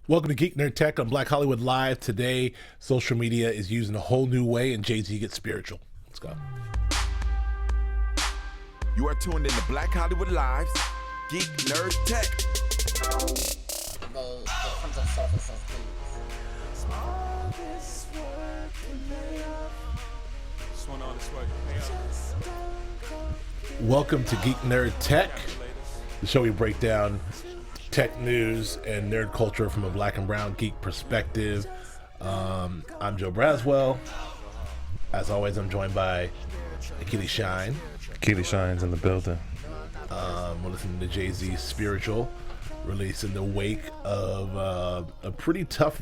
Welcome to Geek Nerd Tech on Black Hollywood Live. Today, social media is used in a whole new way, and Jay-Z gets spiritual. Let's go. You are tuned in to Black Hollywood Live's Geek Nerd Tech. They come to surface as geeks. Welcome to Geek Nerd Tech, the show we break down tech news and nerd culture from a black and brown geek perspective. I'm Joe Braswell. As always, I'm joined by Akili Shine. Keely Shine's in the building. We're listening to Jay-Z's Spiritual, released in the wake of a pretty tough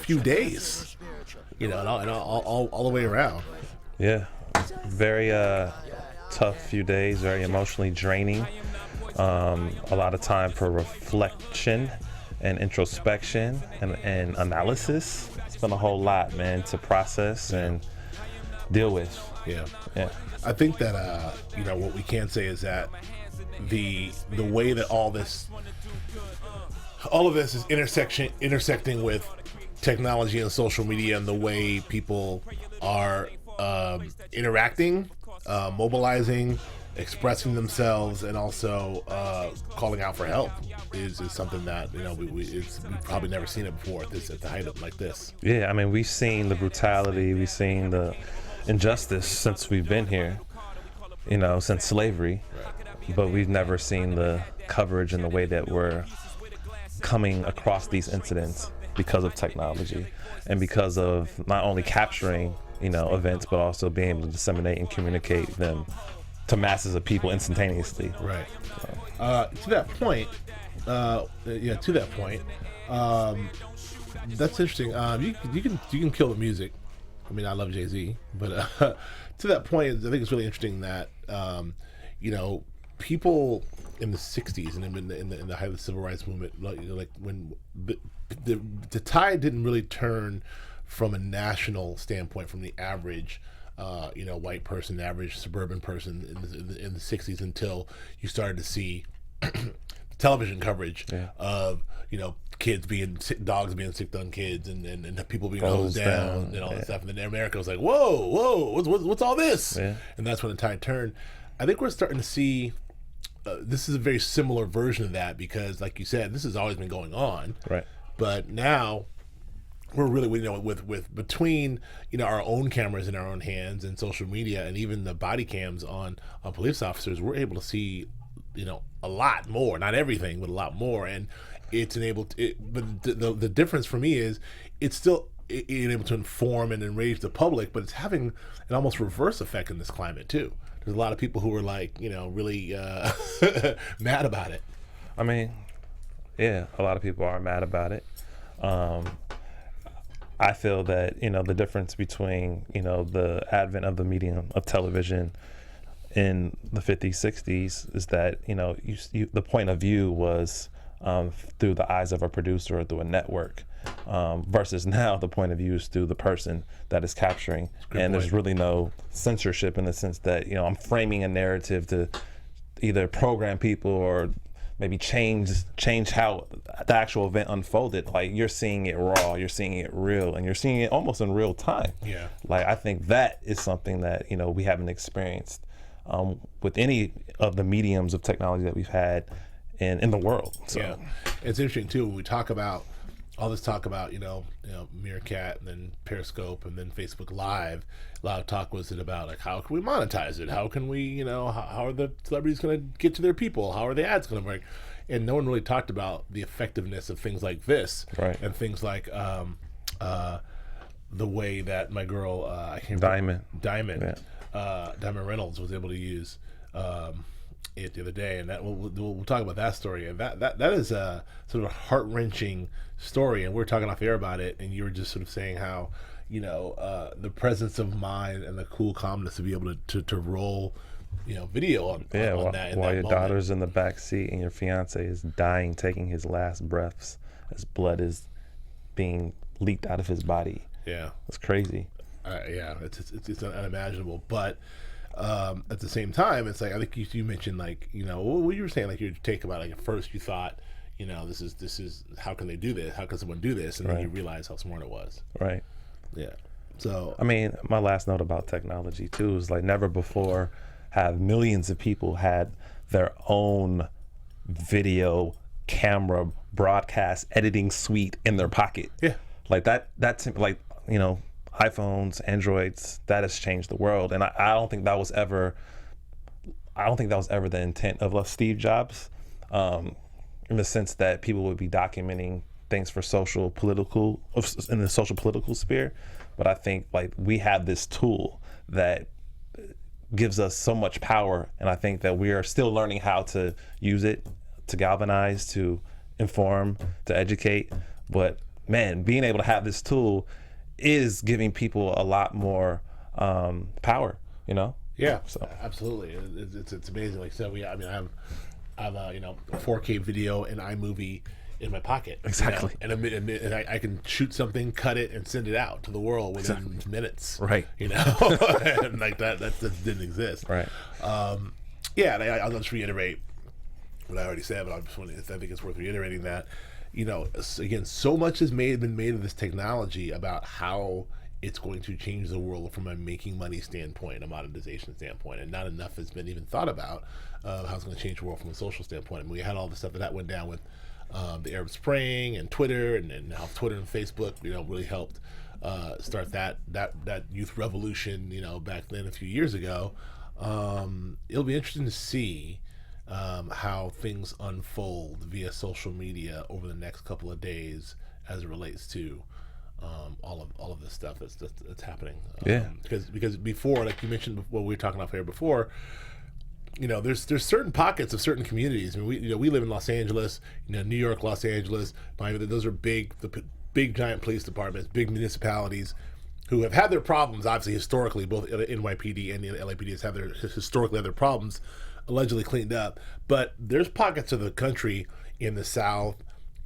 few days, and all the way around. Yeah, very tough few days, very emotionally draining. A lot of time for reflection and introspection and analysis. It's been a whole lot, man, to process and deal with. Yeah. Yeah. I think that what we can say is that the way that all of this is intersecting with technology and social media and the way people are interacting, mobilizing, expressing themselves, and also calling out for help is something that we've probably never seen it before at the height of like this. Yeah, I mean, we've seen the brutality, we've seen the injustice since we've been here, since slavery, but we've never seen the coverage and the way that we're coming across these incidents because of technology and because of not only capturing, events, but also being able to disseminate and communicate them to masses of people instantaneously. Right. To that point, that's interesting. You can kill the music. I mean, I love Jay-Z, but to that point, I think it's really interesting that people in the '60s and in the height of the civil rights movement, like when the tide didn't really turn from a national standpoint from the average white person, average suburban person in the '60s until you started to see television coverage of dogs being sicked on kids and people being hosed down and all that stuff. And then America was like, whoa, what's all this? Yeah. And that's when the tide turned. I think we're starting to see this is a very similar version of that because, like you said, this has always been going on. Right. But now we're really, with between our own cameras in our own hands and social media and even the body cams on police officers, we're able to see a lot more, not everything, but a lot more. And it's enabled but the difference for me is it's still able to inform and enrage the public, but it's having an almost reverse effect in this climate too. There's a lot of people who are like really mad about it. I mean, yeah, a lot of people are mad about it. I feel that the difference between the advent of the medium of television in the 50s, 60s is that the point of view was through the eyes of a producer or through a network, versus now the point of view is through the person that is capturing, and there's really no censorship in the sense that I'm framing a narrative to either program people or maybe change how the actual event unfolded. Like, you're seeing it raw, you're seeing it real, and you're seeing it almost in real time. Yeah. Like, I think that is something that we haven't experienced with any of the mediums of technology that we've had in the world. So. Yeah, it's interesting too when we talk about all this talk about Meerkat and then Periscope and then Facebook Live. A lot of talk was about like, how can we monetize it? How can we how are the celebrities going to get to their people? How are the ads going to work? And no one really talked about the effectiveness of things like this, right? And things like the way that my girl Diamond Reynolds was able to use it the other day, and that we'll talk about that story. And that is a sort of a heart-wrenching story, and we were talking off air about it, and you were just sort of saying how the presence of mind and the cool calmness to be able to roll video on that while your moment. daughter's in the back seat and your fiance is dying, taking his last breaths as blood is being leaked out of his body. Yeah, it's crazy. It's unimaginable, but at the same time, it's like I think you mentioned what you were saying, like your take about like at first you thought you know, this is how can they do this? How can someone do this? And then you realize how smart it was. Right. Yeah. So I mean, my last note about technology too is like never before have millions of people had their own video camera broadcast editing suite in their pocket. Yeah. Like that's like, you know, iPhones, Androids, that has changed the world. And I don't think that was ever the intent of Steve Jobs, in the sense that people would be documenting things for in the social political sphere. But I think like we have this tool that gives us so much power, and I think that we are still learning how to use it to galvanize, to inform, to educate. But man, being able to have this tool is giving people a lot more power, you know? yeah, So absolutely. It's amazing. Like I said, I have a, you know, 4K video in iMovie in my pocket. Exactly. You know? And I can shoot something, cut it, and send it out to the world within minutes. Right. You know, and like that didn't exist. Right. Yeah, and I'll just reiterate what I already said, but I think it's worth reiterating that, you know, again, so much has been made of this technology about how it's going to change the world from a making money standpoint, a monetization standpoint, and not enough has been even thought about how it's going to change the world from a social standpoint. I mean, we had all the stuff that went down with the Arab Spring and Twitter, and how Twitter and Facebook, you know, really helped start that youth revolution, you know, back then a few years ago. It'll be interesting to see how things unfold via social media over the next couple of days as it relates to all of this stuff that's happening. Because before, like you mentioned, what we were talking about here before, you know, there's certain pockets of certain communities. I mean, we live in Los Angeles, you know, New York, Los Angeles, Miami. Those are big giant police departments, big municipalities who have had their problems. Obviously, historically, both NYPD and the LAPD have historically had their problems allegedly cleaned up. But there's pockets of the country in the South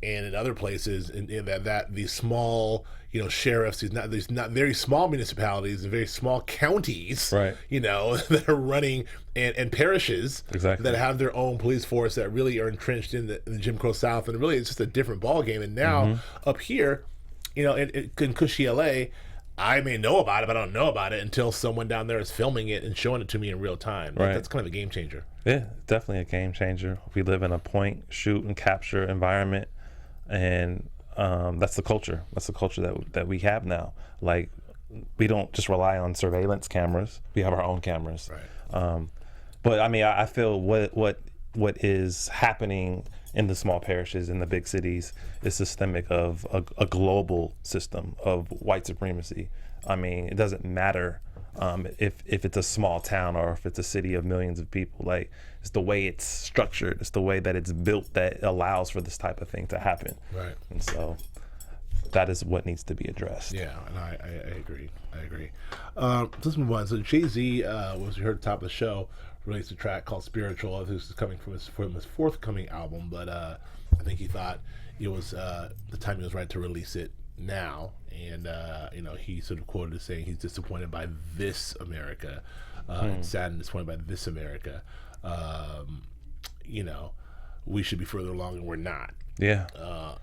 and in other places in that these small, you know, sheriffs, these not very small municipalities and very small counties, Right. you know, that are running and parishes Exactly. that have their own police force that really are entrenched in the Jim Crow South, and really it's just a different ball game. And now up here, you know, in cushy LA, I may know about it, but I don't know about it until someone down there is filming it and showing it to me in real time. Like, Right. that's kind of a game changer. Yeah, definitely a game changer. We live in a point, shoot, and capture environment, and that's the culture. That's the culture that we have now. Like, we don't just rely on surveillance cameras. We have our own cameras. Right. But I mean, I feel what is happening in the small parishes, in the big cities, is systemic of a global system of white supremacy. I mean, it doesn't matter if it's a small town or if it's a city of millions of people. Like, it's the way it's structured, it's the way that it's built that allows for this type of thing to happen. Right. And so that is what needs to be addressed. Yeah, and I agree. Let's move on. So Jay-Z, was you heard at the top of the show, released a track called Spiritual. This is coming from his forthcoming album, but I think he thought it was the timing was right to release it now. And you know, he sort of quoted as saying he's disappointed by this America, and sad and disappointed by this America. You know, we should be further along and we're not. Yeah.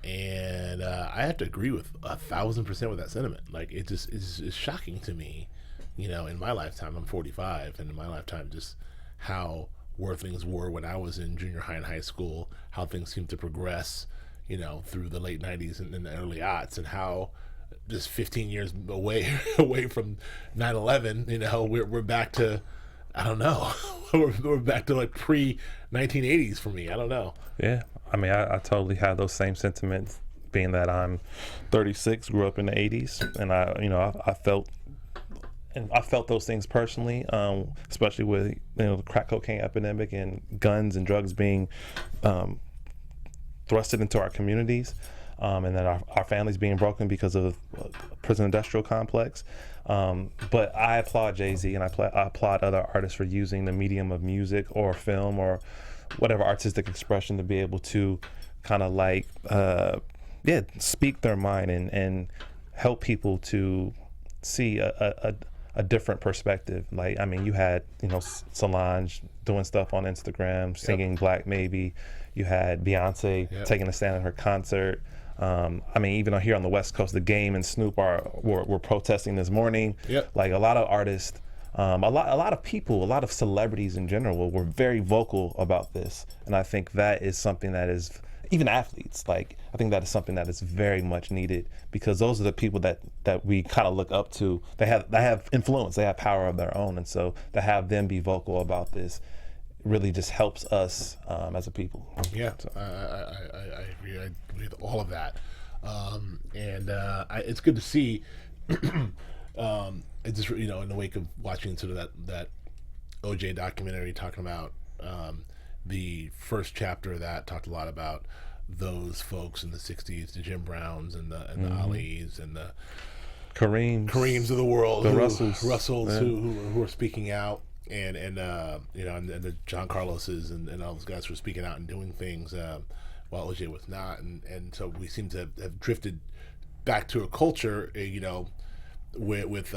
And I have to agree with 1,000% with that sentiment. Like, it's shocking to me, you know, in my lifetime. I'm 45, and in my lifetime, just how where things were when I was in junior high and high school, how things seemed to progress, you know, through the late 90s and the early aughts, and how just 15 years away from 9/11, you know, we're back to, I don't know, we're back to like pre-1980s for me. I don't know. Yeah, I mean, I totally have those same sentiments, being that I'm 36, grew up in the 80s, and I felt those things personally, especially with, you know, the crack cocaine epidemic and guns and drugs being thrusted into our communities, and then our families being broken because of prison industrial complex. But I applaud Jay-Z, and I applaud other artists for using the medium of music or film or whatever artistic expression to be able to kind of like, speak their mind and help people to see a different perspective. Like, I mean, you had, Solange doing stuff on Instagram, singing Black Maybe. You had Beyonce taking a stand at her concert. I mean, even here on the West Coast, The Game and Snoop were protesting this morning. Like, a lot of artists, a lot of people, a lot of celebrities in general were very vocal about this. And I think that is something that is, even athletes, like, I think that is something that is very much needed, because those are the people that we kind of look up to. They have influence, they have power of their own. And so to have them be vocal about this really just helps us as a people. Yeah, so. I agree. I agree with all of that. It's good to see, it's just, in the wake of watching sort of that OJ documentary talking about the first chapter of that talked a lot about those folks in the 60s, the Jim Browns and the Alis and the Kareems of the world, the Russells who are speaking out, and the John Carloses and all those guys who are speaking out and doing things while OJ was not, and so we seem to have drifted back to a culture, with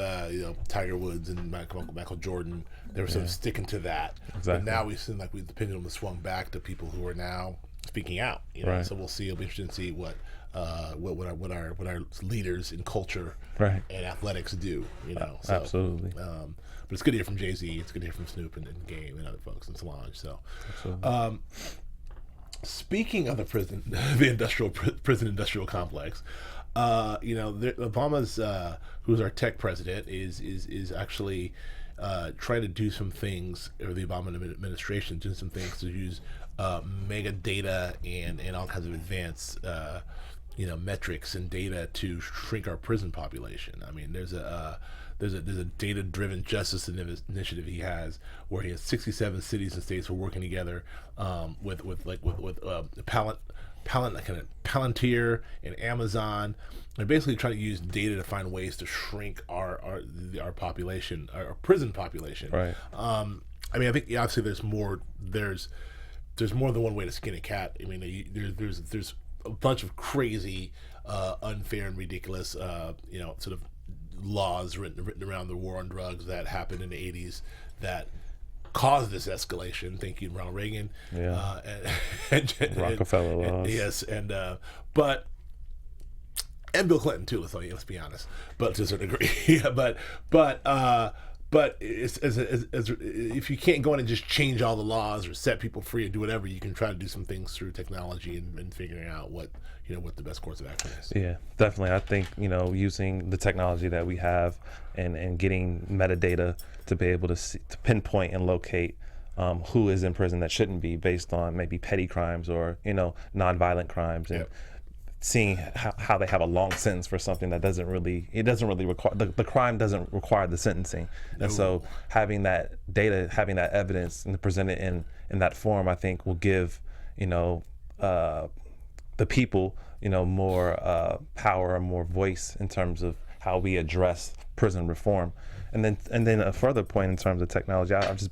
Tiger Woods and Michael Jordan. They were sort of sticking to that. Exactly. But now we seem like the pendulum has swung back to people who are now speaking out. Right. So we'll see. It'll be interesting to see what our leaders in culture and athletics do. So, absolutely. But it's good to hear from Jay-Z. It's good to hear from Snoop and Game and other folks and Solange. So, speaking of the prison industrial complex. Obama's, who's our tech president, is actually trying to do some things, or the Obama administration doing some things to use mega data and all kinds of advanced metrics and data to shrink our prison population. I mean, there's a data-driven justice initiative he has, where he has 67 cities and states who are working together with Palantir and Amazon. They're basically trying to use data to find ways to shrink our population, our prison population. Right. I mean, I think obviously there's more than one way to skin a cat. I mean, there's a bunch of crazy, unfair and ridiculous, sort of laws written around the war on drugs that happened in the 80s that caused this escalation. Thank you, Ronald Reagan. Yeah. And Rockefeller laws. Yes, and Bill Clinton too. Let's be honest. But to a certain degree, yeah. But it's, as if you can't go in and just change all the laws or set people free and do whatever, you can try to do some things through technology and figuring out what the best course of action is. Yeah, definitely. I think using the technology that we have and getting metadata to be able to pinpoint and locate who is in prison that shouldn't be, based on maybe petty crimes or nonviolent crimes, and seeing how they have a long sentence for something that doesn't really require the crime doesn't require the sentencing. And so having that data, having that evidence and present it in that form, I think will give the people more power and more voice in terms of how we address prison reform. And then a further point in terms of technology, I was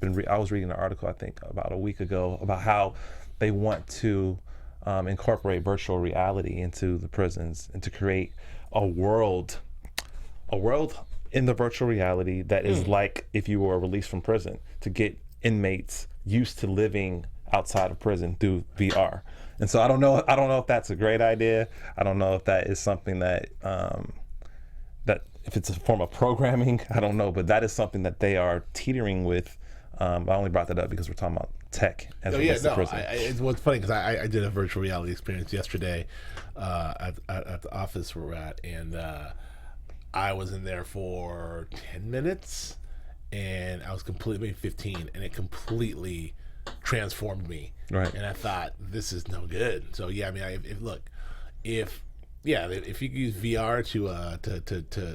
reading an article, I think about a week ago, about how they want to incorporate virtual reality into the prisons and to create a world in the virtual reality that is like if you were released from prison, to get inmates used to living outside of prison through VR. And so I don't know if that's a great idea. I don't know if that is something that if it's a form of programming, I don't know, but that is something that they are teetering with. I only brought that up because we're talking about tech as relates to prison. It's funny because I did a virtual reality experience yesterday at the office we're at, and I was in there for 10 minutes, and I was completely 15, and it completely transformed me. Right. And I thought, this is no good. So yeah, I mean, if you use VR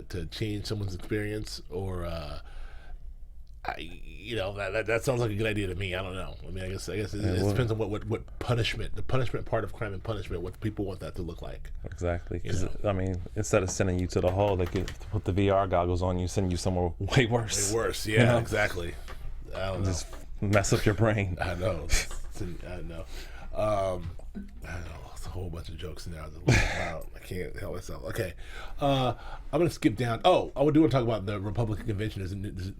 to change someone's experience, or that sounds like a good idea to me. I don't know. I mean, I guess it depends on what punishment, the punishment part of crime and punishment, what people want that to look like. Exactly. Because I mean, instead of sending you to the hole, they could put the VR goggles on you, send you somewhere way worse. Way worse. Yeah. Exactly. I don't know. Just mess up your brain. I know. It's no. I don't know. It's a whole bunch of jokes in there. I can't help myself. Okay, I'm gonna skip down. Oh, I do want to talk about the Republican convention.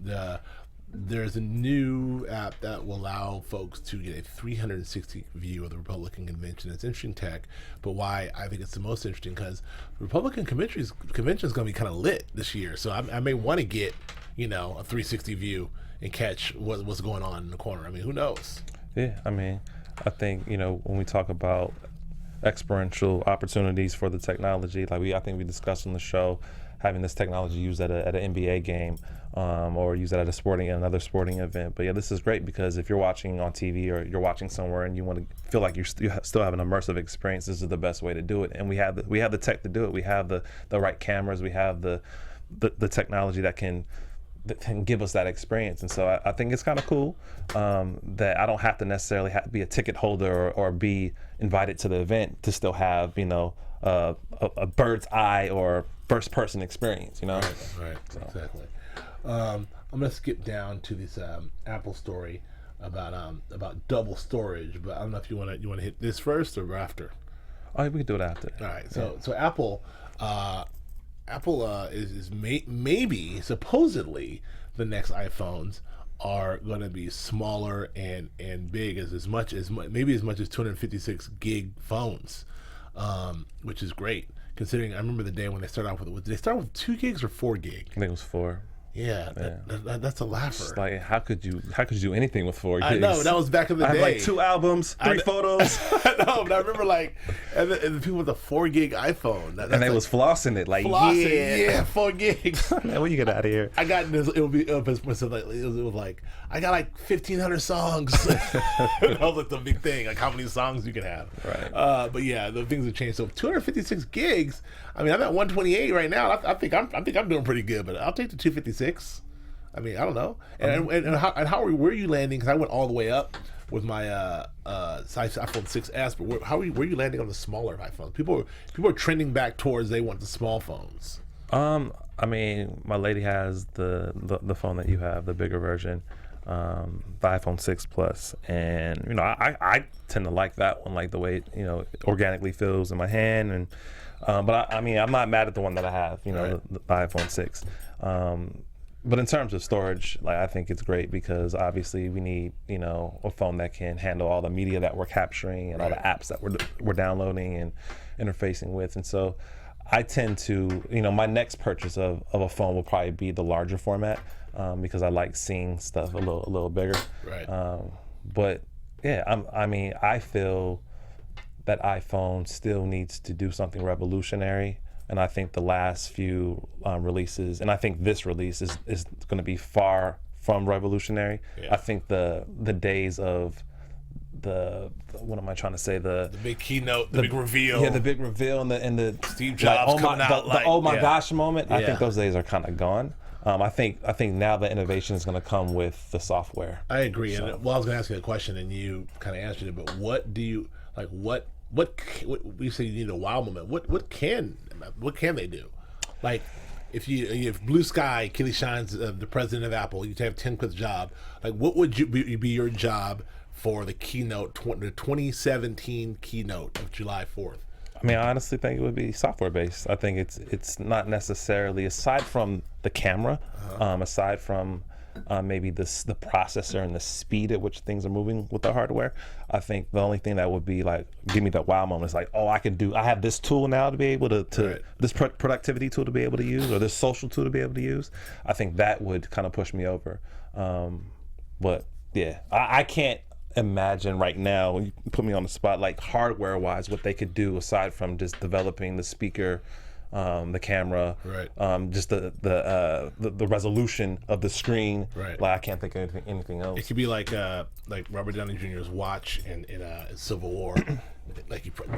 There's a new app that will allow folks to get a 360 view of the Republican convention. It's interesting tech, but why I think it's the most interesting because the Republican convention is going to be kind of lit this year. So I may want to get, a 360 view and catch what's going on in the corner. I mean, who knows? Yeah, I mean, I think, when we talk about experiential opportunities for the technology, I think we discussed on the show, having this technology used at an NBA game, or use it at another sporting event. But yeah, this is great because if you're watching on TV or you're watching somewhere and you want to feel like you still have an immersive experience, this is the best way to do it. And we have the tech to do it. We have the right cameras. We have the technology that can give us that experience. And so I think it's kind of cool that I don't have to necessarily be a ticket holder or be invited to the event to still have a bird's eye or first person experience. Right, so. Exactly. I'm gonna skip down to this Apple story about double storage, but I don't know if you want to hit this first or after. Oh, we can do it after. All right. So Apple is maybe supposedly the next iPhones are going to be smaller and big as much as 256 gig phones, which is great considering. I remember the day when they started off with. Did they start with 2 gigs or 4 gig? I think it was 4. Yeah. That's a laugher. It's like how could you do anything with 4 gigs? I know, that was back in the day. I had 2 albums, 3 photos. I know, but I remember and the people with a 4 gig iPhone. And they was flossing it, yeah, 4 gigs. Man, when you get out of here? I got this. It was like I got 1,500 songs. That was like the big thing, like how many songs you can have. Right. But yeah, the things have changed. So 256 gigs. I mean, I'm at 128 right now. I think I'm doing pretty good, but I'll take the 256. I mean, I don't know. And where are you landing? Because I went all the way up with my iPhone 6s, but where are you landing on the smaller iPhones? People are trending back towards they want the small phones. I mean, my lady has the phone that you have, the bigger version, the iPhone 6 Plus, and I tend to like that one, like the way it organically feels in my hand, and but I mean, I'm not mad at the one that I have, right. the iPhone 6. But in terms of storage, I think it's great because obviously we need, a phone that can handle all the media that we're capturing and all the apps that we're downloading and interfacing with. And so I tend to, my next purchase of a phone will probably be the larger format because I like seeing stuff a little bigger. Right. But yeah, I feel that iPhone still needs to do something revolutionary. And I think the last few releases, and I think this release is going to be far from revolutionary. Yeah. I think the days of what am I trying to say? The big keynote, the big reveal. Yeah, the big reveal and the Steve Jobs coming out the oh my gosh moment. Yeah. I think those days are kind of gone. I think now the innovation is going to come with the software. I agree. So. And I was going to ask you a question, and you kind of answered it. But what do you like? What we say you need a wow moment? What can they do? Like, if Blue Sky, Kelly Shines, the president of Apple, you have Tim Cook's job. Like, what would be your job for the keynote, the 2017 keynote of July 4th? I mean, I honestly think it would be software based. I think it's not necessarily, aside from the camera, aside from maybe the processor and the speed at which things are moving with the hardware. I think the only thing that would be give me that wow moment is I have this tool now to be able to right. This productivity tool to be able to use, or this social tool to be able to use. I think that would kind of push me over. But yeah, I can't imagine right now, when you put me on the spot, hardware wise, what they could do aside from just developing the speaker, the camera, right. Just the resolution of the screen. Right. I can't think of anything else. It could be like Robert Downey Jr.'s watch in Civil War. Like you put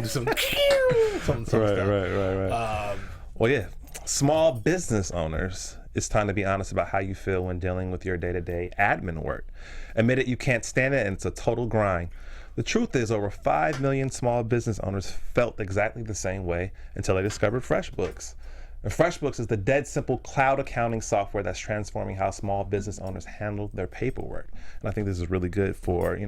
some stuff. Right. Well, yeah, small business owners, it's time to be honest about how you feel when dealing with your day-to-day admin work. Admit it, you can't stand it, and it's a total grind. The truth is, over 5 million small business owners felt exactly the same way until they discovered FreshBooks. And FreshBooks is the dead simple cloud accounting software that's transforming how small business owners handle their paperwork. And I think this is really good for,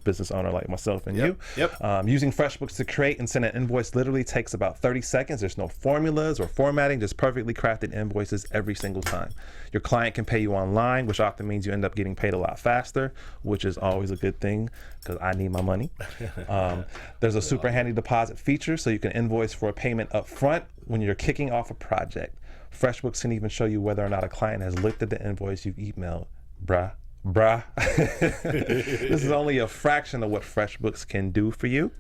business owner like myself and you. Yep. Using FreshBooks to create and send an invoice literally takes about 30 seconds. There's no formulas or formatting, just perfectly crafted invoices every single time. Your client can pay you online, which often means you end up getting paid a lot faster, which is always a good thing because I need my money. There's a super handy deposit feature so you can invoice for a payment up front when you're kicking off a project. FreshBooks can even show you whether or not a client has looked at the invoice you've emailed. Bruh. This is only a fraction of what FreshBooks can do for you.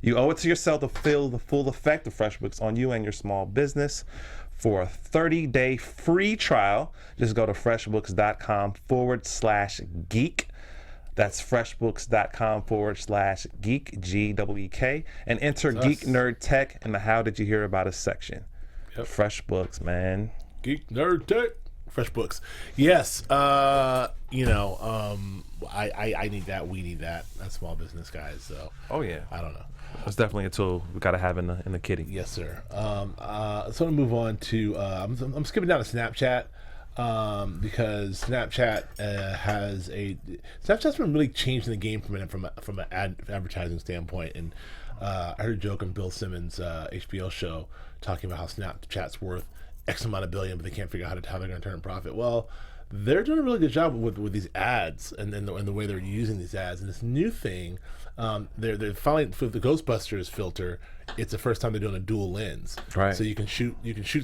You owe it to yourself to feel the full effect of FreshBooks on you and your small business. For a 30-day free trial, just go to freshbooks.com/geek. That's freshbooks.com/geek, Geek, and enter Geek Nerd Tech in the How Did You Hear About Us section. Yep. FreshBooks, man. Geek Nerd Tech. FreshBooks. Yes. I need that. We need that. That's small business guys. So. Oh yeah. I don't know. It's definitely a tool we got to have in the kitty. Yes, sir. So I'm gonna move on to. I'm skipping down to Snapchat because Snapchat Snapchat's been really changing the game from an advertising standpoint. And I heard a joke on Bill Simmons' HBO show talking about how Snapchat's worth X amount of billion, but they can't figure out how they're going to turn a profit. Well, they're doing a really good job with these ads and the way they're using these ads. And this new thing, they're finally with the Ghostbusters filter. It's the first time they're doing a dual lens, right? So you can shoot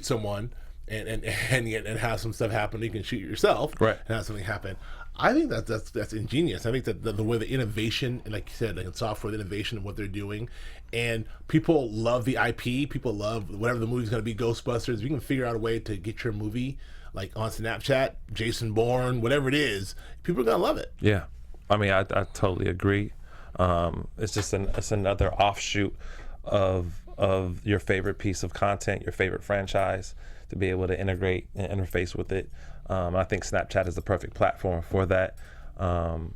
someone and have some stuff happen. You can shoot yourself, right, and have something happen. I think that's ingenious. I think that the way the innovation, and like you said, like in software, the innovation of what they're doing, and people love the IP. People love whatever the movie's going to be. Ghostbusters. If you can figure out a way to get your movie like on Snapchat, Jason Bourne, whatever it is, people are going to love it. Yeah, I mean, I totally agree. It's just it's another offshoot of your favorite piece of content, your favorite franchise, to be able to integrate and interface with it. I think Snapchat is the perfect platform for that. And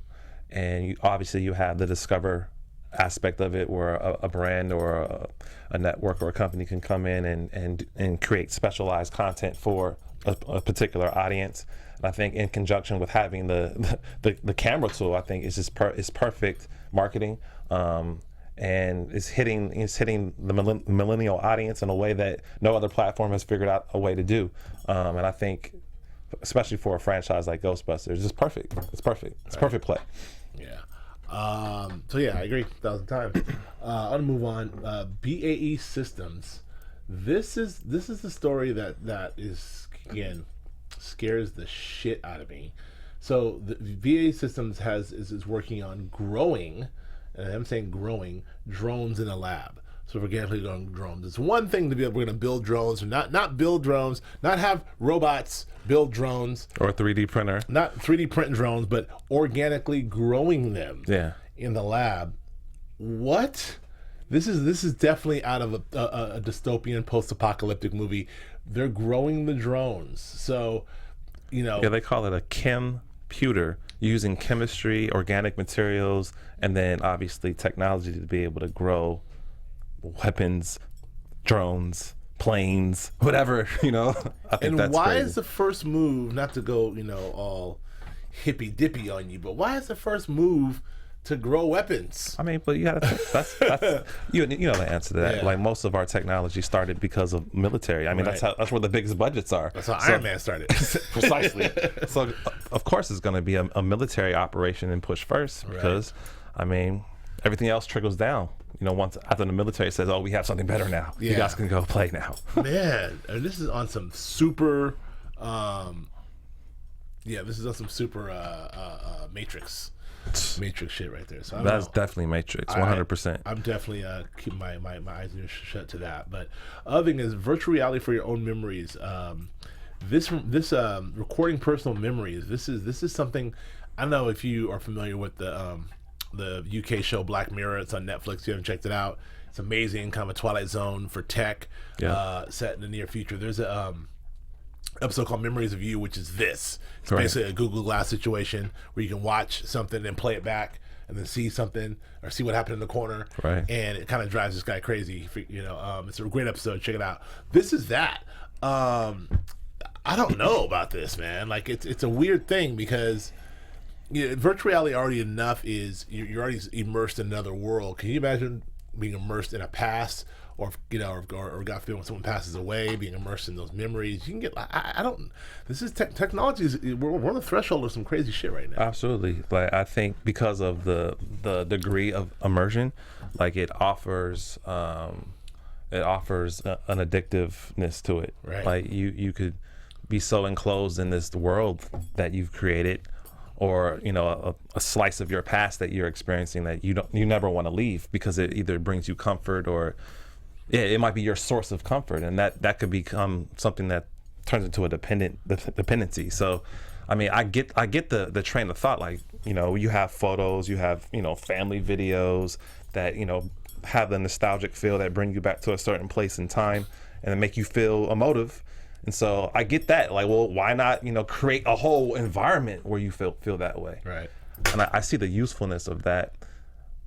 obviously you have the discover aspect of it, where a brand or a network or a company can come in and create specialized content for a particular audience. And I think in conjunction with having the camera tool, I think is perfect marketing. And it's hitting the millennial audience in a way that no other platform has figured out a way to do. And I think, especially for a franchise like Ghostbusters, it's perfect. It's perfect. It's perfect play. Yeah. So yeah, I agree 1,000 times. I'm gonna move on. BAE Systems. This is the story that is, again, scares the shit out of me. So the BAE Systems is working on growing, and I'm saying growing, drones in a lab. So organically growing drones. It's one thing to be able to build drones, or not build drones, not have robots build drones. Or a 3D printer. Not 3D printing drones, but organically growing them in the lab. What? This is definitely out of a dystopian post-apocalyptic movie. They're growing the drones. So, Yeah, they call it a computer, using chemistry, organic materials, and then obviously technology to be able to grow weapons, drones, planes, whatever, I think and that's why crazy. is the first move, not to go, all hippy dippy on you, but why is the first move to grow weapons? I mean, but you gotta think, that's you know the answer to that. Yeah. Like, most of our technology started because of military. I mean, Right. that's where the biggest budgets are. That's how Iron Man started. Precisely. So of course it's going to be a military operation and push first, because I mean, everything else trickles down. Once after the military says, "Oh, we have something better now. You Yeah. guys can go play now." Man, and this is on some super this is on some super Matrix shit right there. So I don't That's know. definitely Matrix, 100%. I'm definitely keeping my eyes and ears shut to that. But other thing is virtual reality for your own memories. This recording personal memories. This is something. I don't know if you are familiar with the UK show Black Mirror. It's on Netflix. If you haven't checked it out, it's amazing. Kind of a Twilight Zone for tech. Set in the near future. There's a episode called Memories of You, which is this. It's basically a Google Glass situation where you can watch something and play it back and then see something or see what happened in the corner, Right. and it kind of drives this guy crazy. You know, it's a great episode. Check it out. This is that. I don't know about this, man. Like it's a weird thing because virtual reality already enough is you're already immersed in another world. Can you imagine being immersed in a past, or or God forbid when someone passes away, being immersed in those memories? You can get. I don't. This is technology. We're on the threshold of some crazy shit right now. Absolutely. Like I think because of the degree of immersion, like it offers an addictiveness to it. Right. Like you could be so enclosed in this world that you've created, or a slice of your past that you're experiencing that you never want to leave, because it either brings you comfort or it might be your source of comfort, and that could become something that turns into a dependency. So I mean, I get the train of thought. Like, you have photos, you have family videos that have the nostalgic feel that bring you back to a certain place in time and then make you feel emotive. And so I get that. Like, well, why not create a whole environment where you feel that way? Right. And I see the usefulness of that,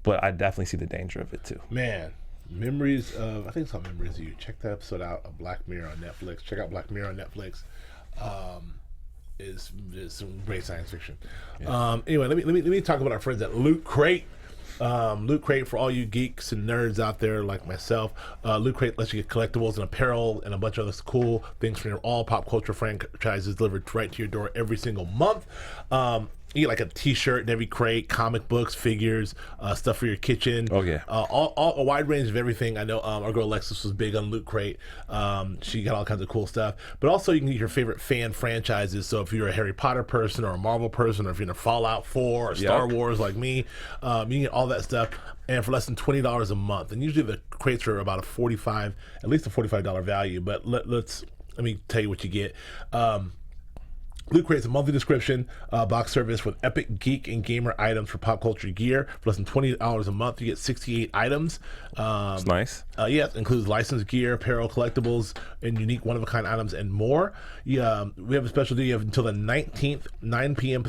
but I definitely see the danger of it too. Man, I think it's called Memories of You. Check that episode out of Black Mirror on Netflix. Check out Black Mirror on Netflix. Is some great science fiction. Yeah. Anyway, let me talk about our friends at Loot Crate. Loot Crate, for all you geeks and nerds out there like myself, Loot Crate lets you get collectibles and apparel and a bunch of other cool things from all pop culture franchises delivered right to your door every single month. You get like a t-shirt in every crate, comic books, figures, stuff for your kitchen. Oh yeah. All a wide range of everything. I know our girl Alexis was big on Loot Crate. She got all kinds of cool stuff. But also you can get your favorite fan franchises. So if you're a Harry Potter person or a Marvel person, or if you're into Fallout 4 or Star Wars like me, you can get all that stuff, and for less than $20 a month. And usually the crates are about at least a $45 value. But let me tell you what you get. Loot Crate is a monthly subscription box service with epic geek and gamer items for pop culture gear. For less than $20 a month, you get 68 items. It's nice. Yeah, it includes licensed gear, apparel, collectibles, and unique one-of-a-kind items and more. We have a special deal. You have until the 19th, 9 p.m.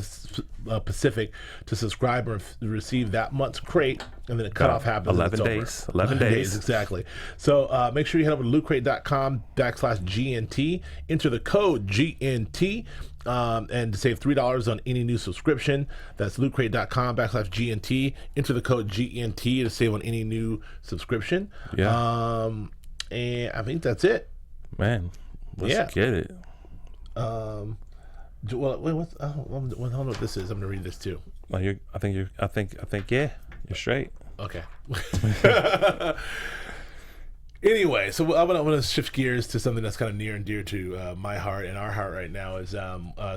Pacific to subscribe or receive that month's crate, and then the cutoff happens. 11 days. 11 days. Exactly. So make sure you head over to lootcrate.com/GNT. Enter the code GNT. And to save $3 on any new subscription. That's lootcrate.com/GNT. Enter the code GNT to save on any new subscription. Yeah. And I think that's it. Man, let's get it. Well, wait, I don't know what this is. I'm gonna read this too. I think you're straight. Okay. Anyway, so I want to shift gears to something that's kind of near and dear to my heart and our heart right now. Is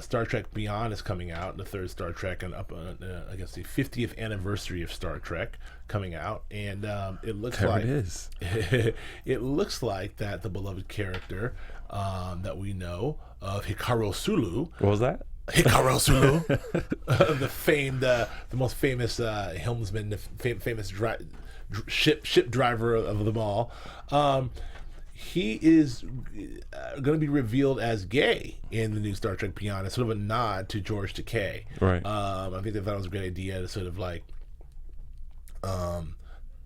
Star Trek Beyond is coming out, the third Star Trek, and up on I guess the 50th anniversary of Star Trek coming out, and it looks like it looks like that the beloved character that we know of Hikaru Sulu. What was that? Hikaru Sulu, the most famous helmsman, the famous ship driver of them all. He is going to be revealed as gay in the new Star Trek Beyond. It's sort of a nod to George Takei. Right. I think they thought it was a great idea to sort of like,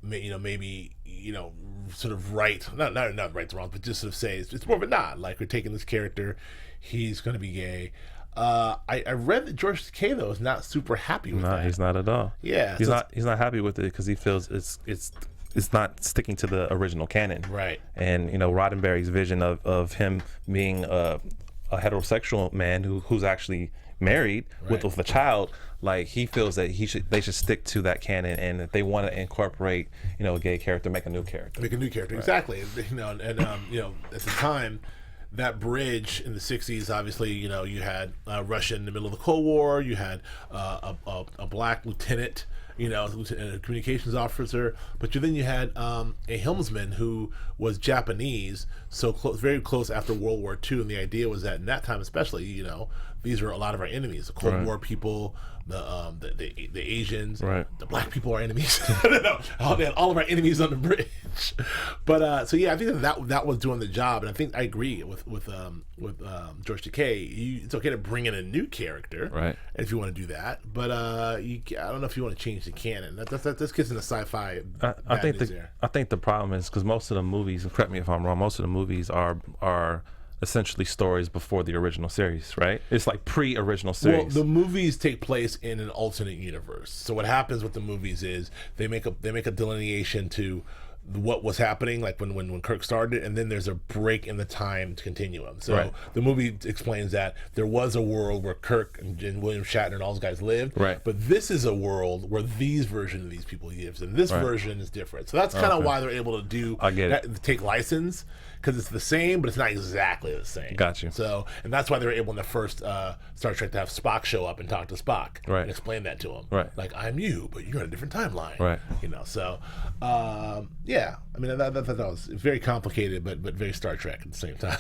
maybe sort of right, not right to wrong, but just sort of say it's more of a nod. Like, we're taking this character, he's going to be gay. I read that George Takei though is not super happy with that. No, he's not at all. Yeah, he's not happy with it because he feels it's not sticking to the original canon. Right. And Roddenberry's vision of him being a heterosexual man who's actually married with a child, like, he feels that they should stick to that canon, and if they want to incorporate a gay character, make a new character. Right. Exactly. And at the time, that bridge in the 60s, obviously, you had Russia in the middle of the Cold War. You had a black lieutenant, a communications officer. But then you had a helmsman who was Japanese, so very close after World War II. And the idea was that in that time especially, these are a lot of our enemies. The Cold War people, the Asians, the black people are enemies. No, all of our enemies on the bridge. But so yeah, I think that was doing the job, and I think I agree with George Takei. It's okay to bring in a new character, right? If you want to do that, but I don't know if you want to change the canon. This gets into sci-fi. I think the problem is because most of the movies, and correct me if I'm wrong, most of the movies are essentially stories before the original series, right? It's like pre-original series. Well, the movies take place in an alternate universe. So what happens with the movies is they make a delineation to what was happening, like when Kirk started, and then there's a break in the time continuum. So the movie explains that there was a world where Kirk and William Shatner and all those guys lived, but this is a world where these version of these people lives, and this version is different. So that's kind of why they're able to do take license, because it's the same, but it's not exactly the same. Got you. So, and that's why they were able in the first Star Trek to have Spock show up and talk to Spock and explain that to him. Like, I'm you, but you're on a different timeline. You know, so yeah, I mean that was very complicated, but very Star Trek at the same time.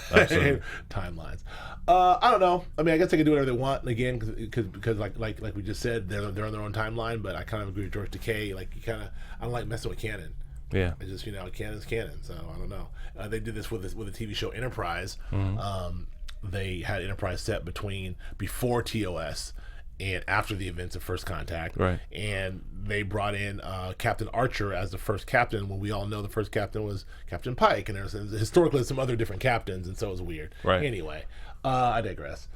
Timelines. I don't know. I mean, I guess they can do whatever they want again, because like we just said, they're on their own timeline. But I kind of agree with George Takei. Like, I don't like messing with canon. Yeah, it's just, canon's canon. So I don't know. They did this with the TV show Enterprise. They had Enterprise set before TOS and after the events of First Contact, and they brought in Captain Archer as the first captain, when we all know the first captain was Captain Pike, and there's historically some other different captains, and so it was weird. Anyway, I digress.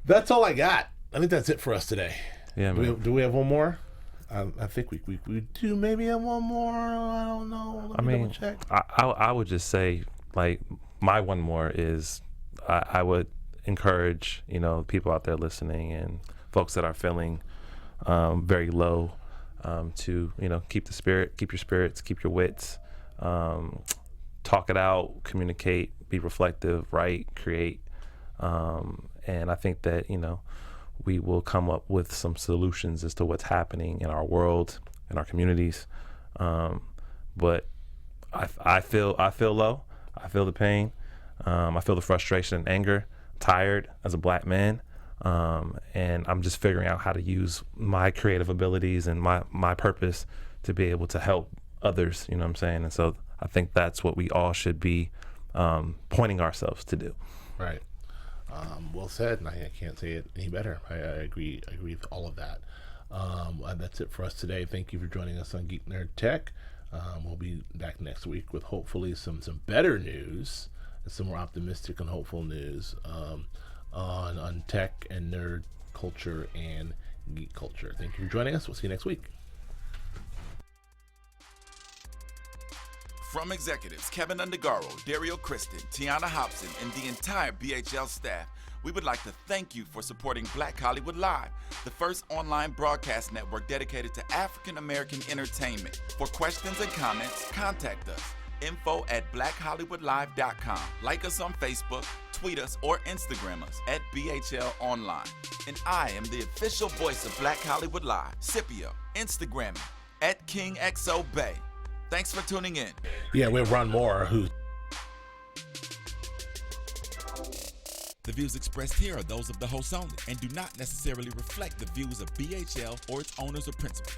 That's all I got. I think that's it for us today. Yeah, man. Do we have one more? I think we do maybe have one more. I don't know. Let me double check. I would just say, like, my one more is I would encourage, people out there listening and folks that are feeling very low to, keep your spirits, keep your wits, talk it out, communicate, be reflective, write, create. And I think that, we will come up with some solutions as to what's happening in our world, in our communities. But I feel low. I feel the pain. I feel the frustration and anger. Tired as a black man, and I'm just figuring out how to use my creative abilities and my purpose to be able to help others. You know what I'm saying? And so I think that's what we all should be pointing ourselves to do. Right. Well said, and I can't say it any better. I agree with all of that. That's it for us today. Thank you for joining us on Geek Nerd Tech. We'll be back next week with hopefully some better news, and some more optimistic and hopeful news on tech and nerd culture and geek culture. Thank you for joining us. We'll see you next week. From executives Keven Undergaro, Dario Kristen, Tiana Hobson, and the entire BHL staff, we would like to thank you for supporting Black Hollywood Live, the first online broadcast network dedicated to African American entertainment. For questions and comments, contact us. info@blackhollywoodlive.com. Like us on Facebook, tweet us, or Instagram us at BHL Online. And I am the official voice of Black Hollywood Live, Scipio, Instagram @KingXOBay. Thanks for tuning in. Yeah, we have Ron Moore, who... The views expressed here are those of the host only and do not necessarily reflect the views of BHL or its owners or principals.